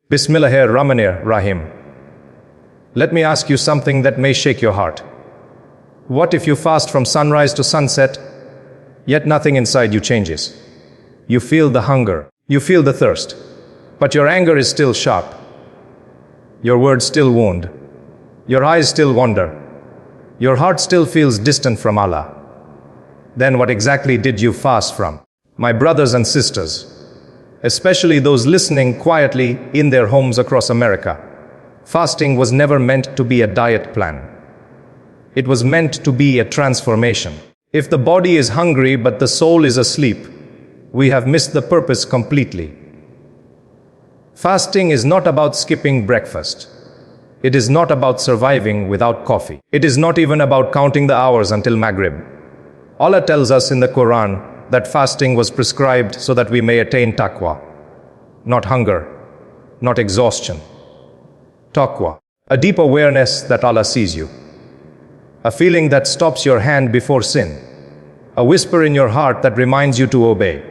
Bismillahir-Rahmanir-Rahim. Let me ask you something that may shake your heart. What if you fast from sunrise to sunset, yet nothing inside you changes? You feel the hunger, you feel the thirst, but your anger is still sharp. Your words still wound. Your eyes still wander. Your heart still feels distant from Allah. Then what exactly did you fast from? My brothers and sisters, especially those listening quietly in their homes across America, fasting was never meant to be a diet plan. It was meant to be a transformation. If the body is hungry but the soul is asleep, we have missed the purpose completely. Fasting is not about skipping breakfast. It is not about surviving without coffee. It is not even about counting the hours until Maghrib. Allah tells us in the Quran that fasting was prescribed so that we may attain Taqwa. Not hunger, not exhaustion. Taqwa, a deep awareness that Allah sees you. A feeling that stops your hand before sin. A whisper in your heart that reminds you to obey.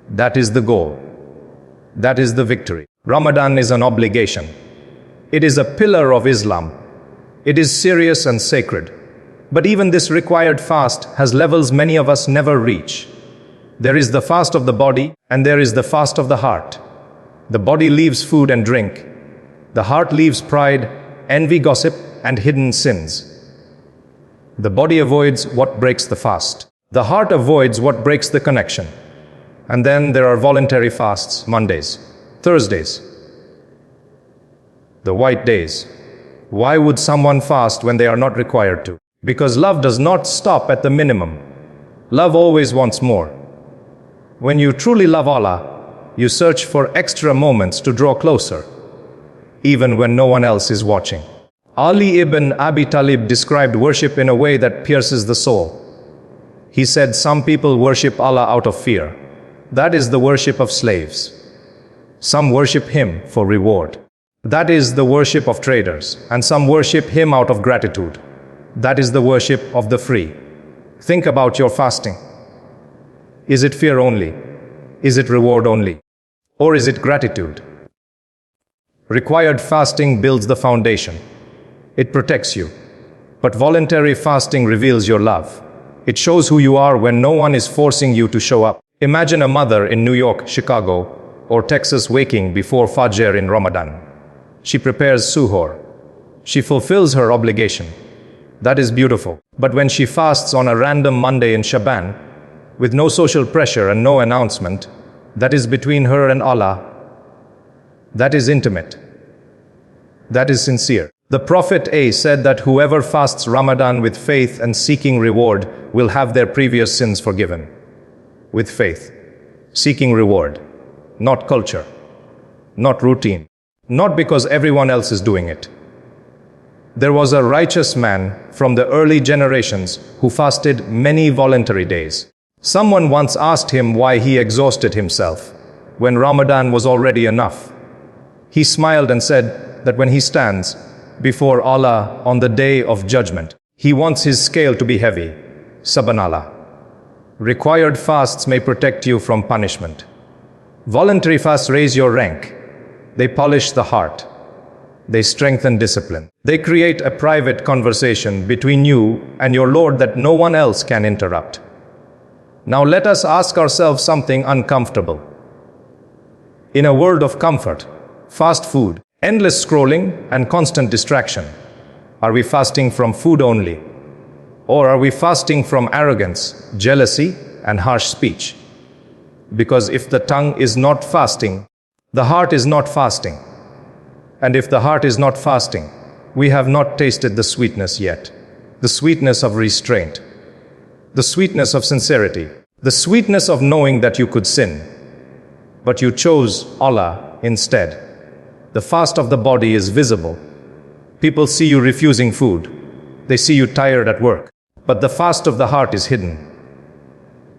That is the goal. That is the victory. Ramadan is an obligation. It is a pillar of Islam. It is serious and sacred. But even this required fast has levels many of us never reach. There is the fast of the body and there is the fast of the heart. The body leaves food and drink. The heart leaves pride, envy, gossip, and hidden sins. The body avoids what breaks the fast. The heart avoids what breaks the connection. And then there are voluntary fasts, Mondays, Thursdays, the white days. Why would someone fast when they are not required to? Because love does not stop at the minimum. Love always wants more. When you truly love Allah, you search for extra moments to draw closer, even when no one else is watching. Ali ibn Abi Talib described worship in a way that pierces the soul. He said, some people worship Allah out of fear. That is the worship of slaves. Some worship Him for reward. That is the worship of traders. And some worship Him out of gratitude. That is the worship of the free. Think about your fasting. Is it fear only? Is it reward only? Or is it gratitude? Required fasting builds the foundation. It protects you. But voluntary fasting reveals your love. It shows who you are when no one is forcing you to show up. Imagine a mother in New York, Chicago, or Texas waking before Fajr in Ramadan. She prepares suhoor. She fulfills her obligation. That is beautiful. But when she fasts on a random Monday in Shaban, with no social pressure and no announcement, that is between her and Allah. That is intimate. That is sincere. The Prophet said that whoever fasts Ramadan with faith and seeking reward will have their previous sins forgiven. With faith, seeking reward, not culture, not routine, not because everyone else is doing it. There was a righteous man from the early generations who fasted many voluntary days. Someone once asked him why he exhausted himself when Ramadan was already enough. He smiled and said that when he stands before Allah on the day of judgment, he wants his scale to be heavy. Subhanallah. Required fasts may protect you from punishment. Voluntary fasts raise your rank. They polish the heart. They strengthen discipline. They create a private conversation between you and your Lord that no one else can interrupt. Now let us ask ourselves something uncomfortable. In a world of comfort, fast food, endless scrolling, and constant distraction, are we fasting from food only? Or are we fasting from arrogance, jealousy, and harsh speech? Because if the tongue is not fasting, the heart is not fasting. And if the heart is not fasting, we have not tasted the sweetness yet. The sweetness of restraint. The sweetness of sincerity. The sweetness of knowing that you could sin, but you chose Allah instead. The fast of the body is visible. People see you refusing food. They see you tired at work. But the fast of the heart is hidden.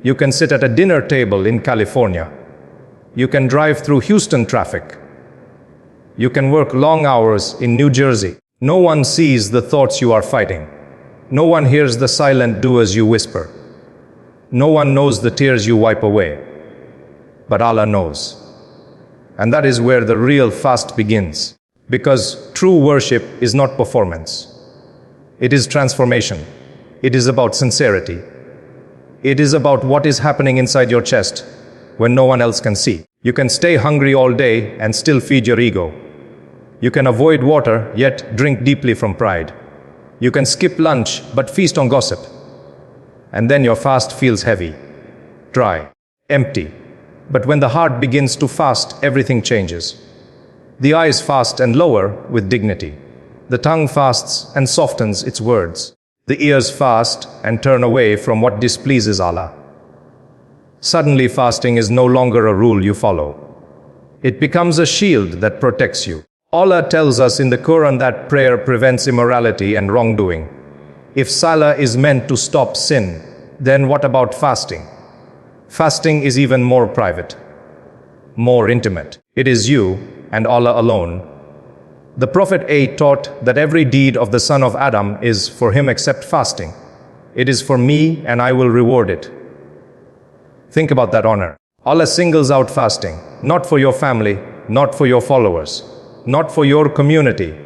You can sit at a dinner table in California. You can drive through Houston traffic. You can work long hours in New Jersey. No one sees the thoughts you are fighting. No one hears the silent du'as you whisper. No one knows the tears you wipe away. But Allah knows. And that is where the real fast begins. Because true worship is not performance. It is transformation. It is about sincerity. It is about what is happening inside your chest when no one else can see. You can stay hungry all day and still feed your ego. You can avoid water yet drink deeply from pride. You can skip lunch but feast on gossip. And then your fast feels heavy, dry, empty. But when the heart begins to fast, everything changes. The eyes fast and lower with dignity. The tongue fasts and softens its words. The ears fast and turn away from what displeases Allah. Suddenly, fasting is no longer a rule you follow. It becomes a shield that protects you. Allah tells us in the Quran that prayer prevents immorality and wrongdoing. If salah is meant to stop sin, then what about fasting? Fasting is even more private, more intimate. It is you and Allah alone. The Prophet A taught that every deed of the son of Adam is for him except fasting. It is for me and I will reward it. Think about that honor. Allah singles out fasting, not for your family, not for your followers, not for your community,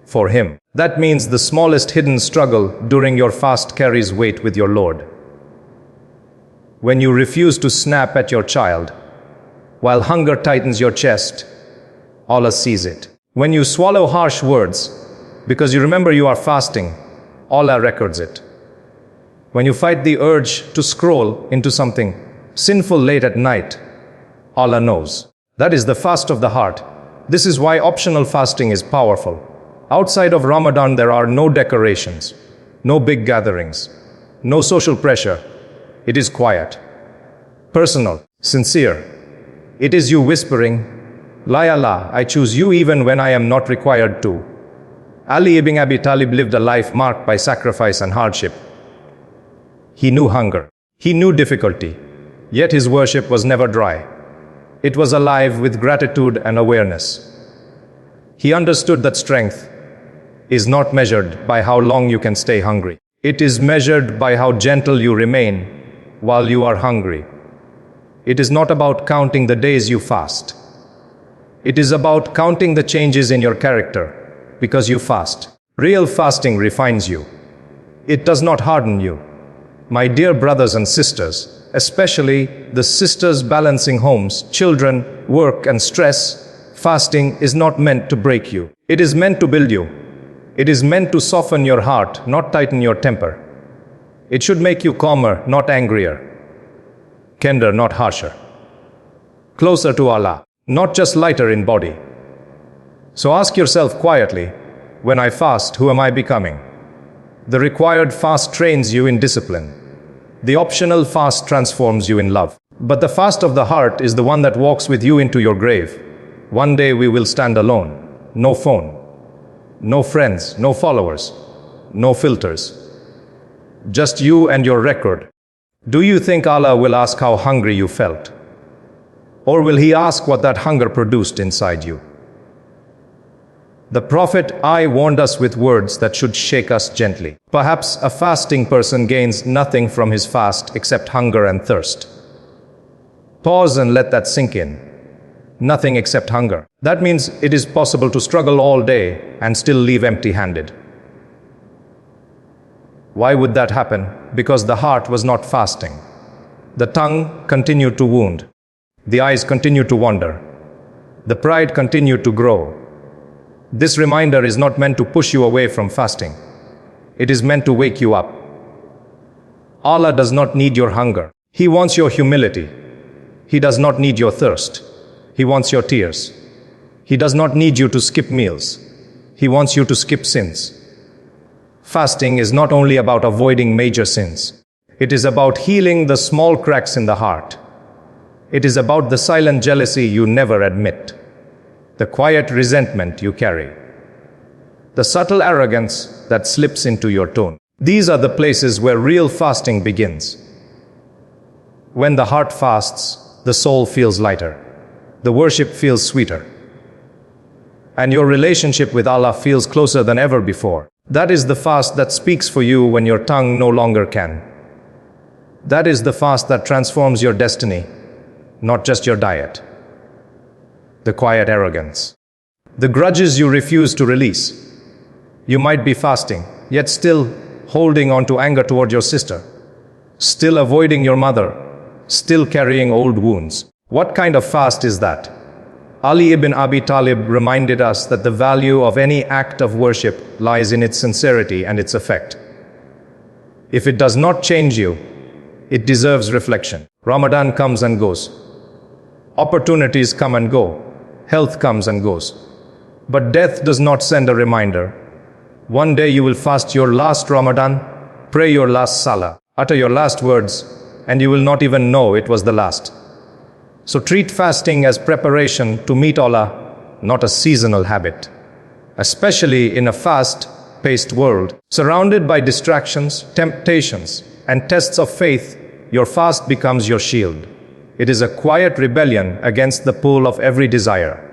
for Him. That means the smallest hidden struggle during your fast carries weight with your Lord. When you refuse to snap at your child, while hunger tightens your chest, Allah sees it. When you swallow harsh words, because you remember you are fasting, Allah records it. When you fight the urge to scroll into something sinful late at night, Allah knows. That is the fast of the heart. This is why optional fasting is powerful. Outside of Ramadan, there are no decorations, no big gatherings, no social pressure. It is quiet, personal, sincere. It is you whispering, La Allah, I choose you even when I am not required to. Ali ibn Abi Talib lived a life marked by sacrifice and hardship. He knew hunger. He knew difficulty. Yet his worship was never dry. It was alive with gratitude and awareness. He understood that strength is not measured by how long you can stay hungry. It is measured by how gentle you remain while you are hungry. It is not about counting the days you fast. It is about counting the changes in your character because you fast. Real fasting refines you. It does not harden you. My dear brothers and sisters, especially the sisters balancing homes, children, work and stress, fasting is not meant to break you. It is meant to build you. It is meant to soften your heart, not tighten your temper. It should make you calmer, not angrier. Kinder, not harsher. Closer to Allah, not just lighter in body. So ask yourself quietly, when I fast, who am I becoming? The required fast trains you in discipline. The optional fast transforms you in love. But the fast of the heart is the one that walks with you into your grave. One day we will stand alone. No phone. No friends. No followers. No filters. Just you and your record. Do you think Allah will ask how hungry you felt? Or will He ask what that hunger produced inside you? The Prophet I warned us with words that should shake us gently. Perhaps a fasting person gains nothing from his fast except hunger and thirst. Pause and let that sink in. Nothing except hunger. That means it is possible to struggle all day and still leave empty-handed. Why would that happen? Because the heart was not fasting. The tongue continued to wound. The eyes continued to wander. The pride continued to grow. This reminder is not meant to push you away from fasting. It is meant to wake you up. Allah does not need your hunger. He wants your humility. He does not need your thirst. He wants your tears. He does not need you to skip meals. He wants you to skip sins. Fasting is not only about avoiding major sins. It is about healing the small cracks in the heart. It is about the silent jealousy you never admit. The quiet resentment you carry, the subtle arrogance that slips into your tone. These are the places where real fasting begins. When the heart fasts, the soul feels lighter, the worship feels sweeter, and your relationship with Allah feels closer than ever before. That is the fast that speaks for you when your tongue no longer can. That is the fast that transforms your destiny, not just your diet. the quiet arrogance, the grudges you refuse to release. You might be fasting, yet still holding on to anger toward your sister, still avoiding your mother, still carrying old wounds. What kind of fast is that? Ali ibn Abi Talib reminded us that the value of any act of worship lies in its sincerity and its effect. If it does not change you, it deserves reflection. Ramadan comes and goes. Opportunities come and go. Health comes and goes. But death does not send a reminder. One day you will fast your last Ramadan, pray your last Salah, utter your last words, and you will not even know it was the last. So treat fasting as preparation to meet Allah, not a seasonal habit. Especially in a fast-paced world, surrounded by distractions, temptations, and tests of faith, your fast becomes your shield. It is a quiet rebellion against the pull of every desire.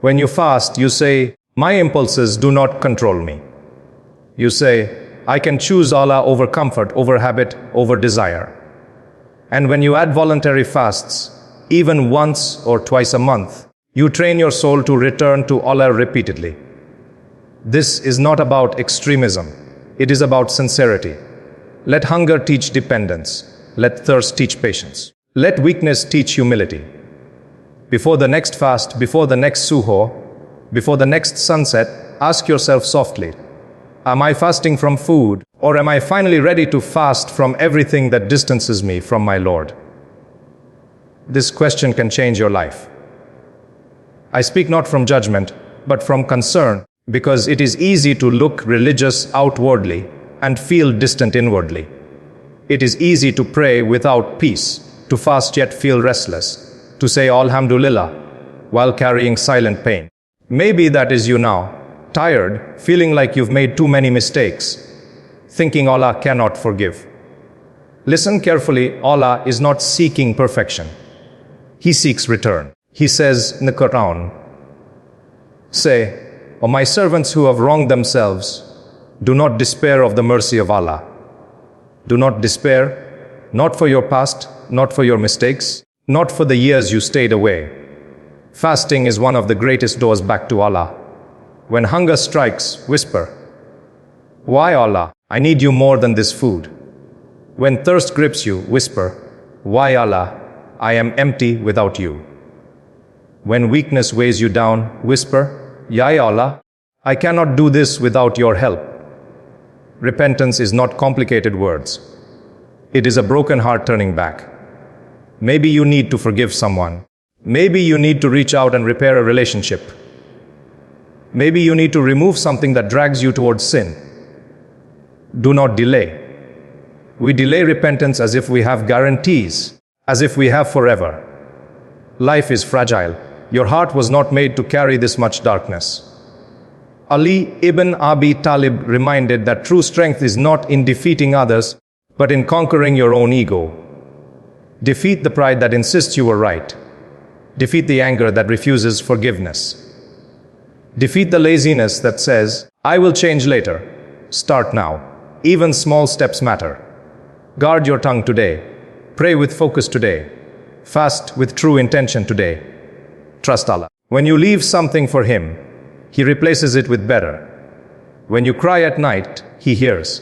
When you fast, you say, "My impulses do not control me." You say, "I can choose Allah over comfort, over habit, over desire." And when you add voluntary fasts, even once or twice a month, you train your soul to return to Allah repeatedly. This is not about extremism. It is about sincerity. Let hunger teach dependence. Let thirst teach patience. Let weakness teach humility. Before the next fast, before the next suhoor, before the next sunset, ask yourself softly, am I fasting from food, or am I finally ready to fast from everything that distances me from my Lord? This question can change your life. I speak not from judgment, but from concern, because it is easy to look religious outwardly and feel distant inwardly. It is easy to pray without peace, to fast yet feel restless, to say Alhamdulillah while carrying silent pain. Maybe that is you now, tired, feeling like you've made too many mistakes, thinking Allah cannot forgive. Listen carefully, Allah is not seeking perfection. He seeks return. He says in the Quran, say, "O my servants who have wronged themselves, do not despair of the mercy of Allah." Do not despair, not for your past, not for your mistakes, not for the years you stayed away. Fasting is one of the greatest doors back to Allah. When hunger strikes, whisper, "Why Allah? I need you more than this food." When thirst grips you, whisper, "Why Allah? I am empty without you." When weakness weighs you down, whisper, "Ya Allah, I cannot do this without your help." Repentance is not complicated words. It is a broken heart turning back. Maybe you need to forgive someone. Maybe you need to reach out and repair a relationship. Maybe you need to remove something that drags you towards sin. Do not delay. We delay repentance as if we have guarantees, as if we have forever. Life is fragile. Your heart was not made to carry this much darkness. Ali ibn Abi Talib reminded that true strength is not in defeating others, but in conquering your own ego. Defeat the pride that insists you were right. Defeat the anger that refuses forgiveness. Defeat the laziness that says, "I will change later." Start now. Even small steps matter. Guard your tongue today. Pray with focus today. Fast with true intention today. Trust Allah. When you leave something for Him, He replaces it with better. When you cry at night, He hears.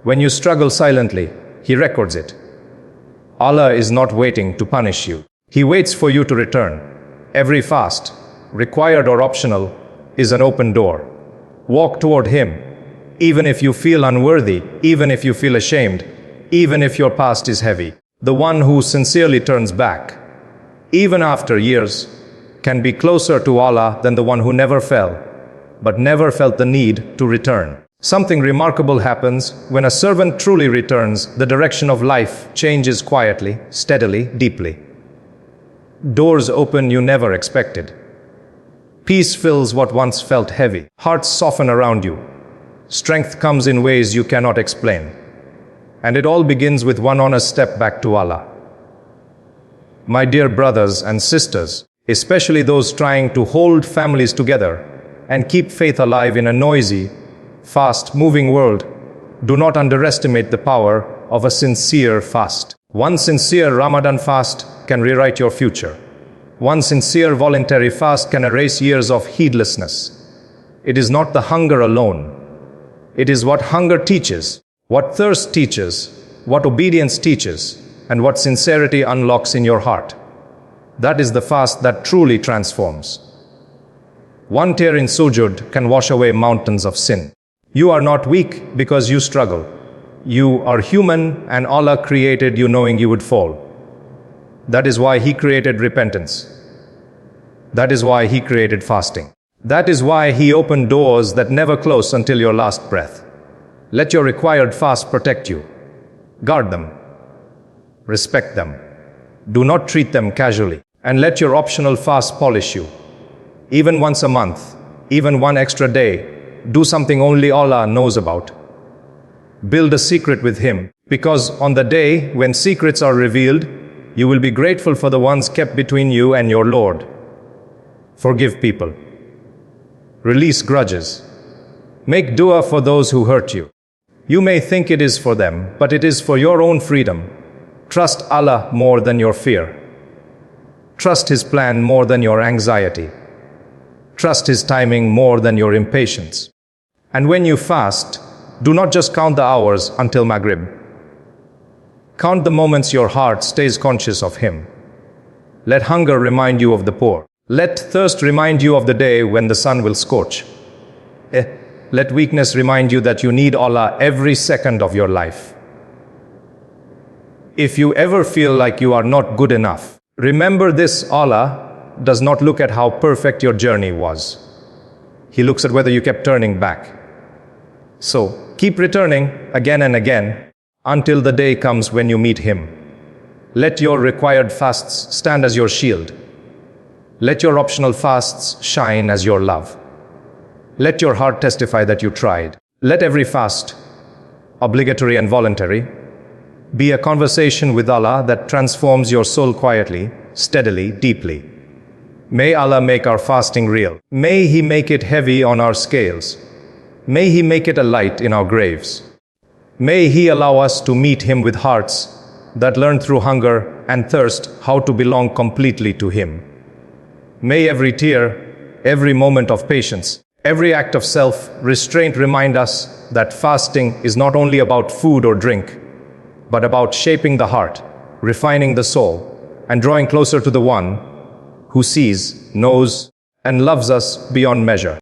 When you struggle silently, He records it. Allah is not waiting to punish you. He waits for you to return. Every fast, required or optional, is an open door. Walk toward Him, even if you feel unworthy, even if you feel ashamed, even if your past is heavy. The one who sincerely turns back, even after years, can be closer to Allah than the one who never fell, but never felt the need to return. Something remarkable happens when a servant truly returns. The direction of life changes quietly, steadily, deeply. Doors open you never expected. Peace fills what once felt heavy. Hearts soften around you. Strength comes in ways you cannot explain. And it all begins with one honest step back to Allah. My dear brothers and sisters, especially those trying to hold families together and keep faith alive in a noisy, fast-moving world, do not underestimate the power of a sincere fast. One sincere Ramadan fast can rewrite your future. One sincere voluntary fast can erase years of heedlessness. It is not the hunger alone. It is what hunger teaches, what thirst teaches, what obedience teaches, and what sincerity unlocks in your heart. That is the fast that truly transforms. One tear in sujud can wash away mountains of sin. You are not weak because you struggle. You are human, and Allah created you knowing you would fall. That is why He created repentance. That is why He created fasting. That is why He opened doors that never close until your last breath. Let your required fast protect you. Guard them. Respect them. Do not treat them casually. And let your optional fast polish you. Even once a month, even one extra day, do something only Allah knows about. Build a secret with Him, because on the day when secrets are revealed, you will be grateful for the ones kept between you and your Lord. Forgive people. Release grudges. Make dua for those who hurt you. You may think it is for them, but it is for your own freedom. Trust Allah more than your fear. Trust His plan more than your anxiety. Trust His timing more than your impatience. And when you fast, do not just count the hours until Maghrib. Count the moments your heart stays conscious of Him. Let hunger remind you of the poor. Let thirst remind you of the day when the sun will scorch. Let weakness remind you that you need Allah every second of your life. If you ever feel like you are not good enough, remember this: Allah does not look at how perfect your journey was. He looks at whether you kept turning back. So, keep returning again and again until the day comes when you meet Him. Let your required fasts stand as your shield. Let your optional fasts shine as your love. Let your heart testify that you tried. Let every fast, obligatory and voluntary, be a conversation with Allah that transforms your soul quietly, steadily, deeply. May Allah make our fasting real. May He make it heavy on our scales. May He make it a light in our graves. May He allow us to meet Him with hearts that learn through hunger and thirst how to belong completely to Him. May every tear, every moment of patience, every act of self-restraint remind us that fasting is not only about food or drink, but about shaping the heart, refining the soul, and drawing closer to the One who sees, knows, and loves us beyond measure.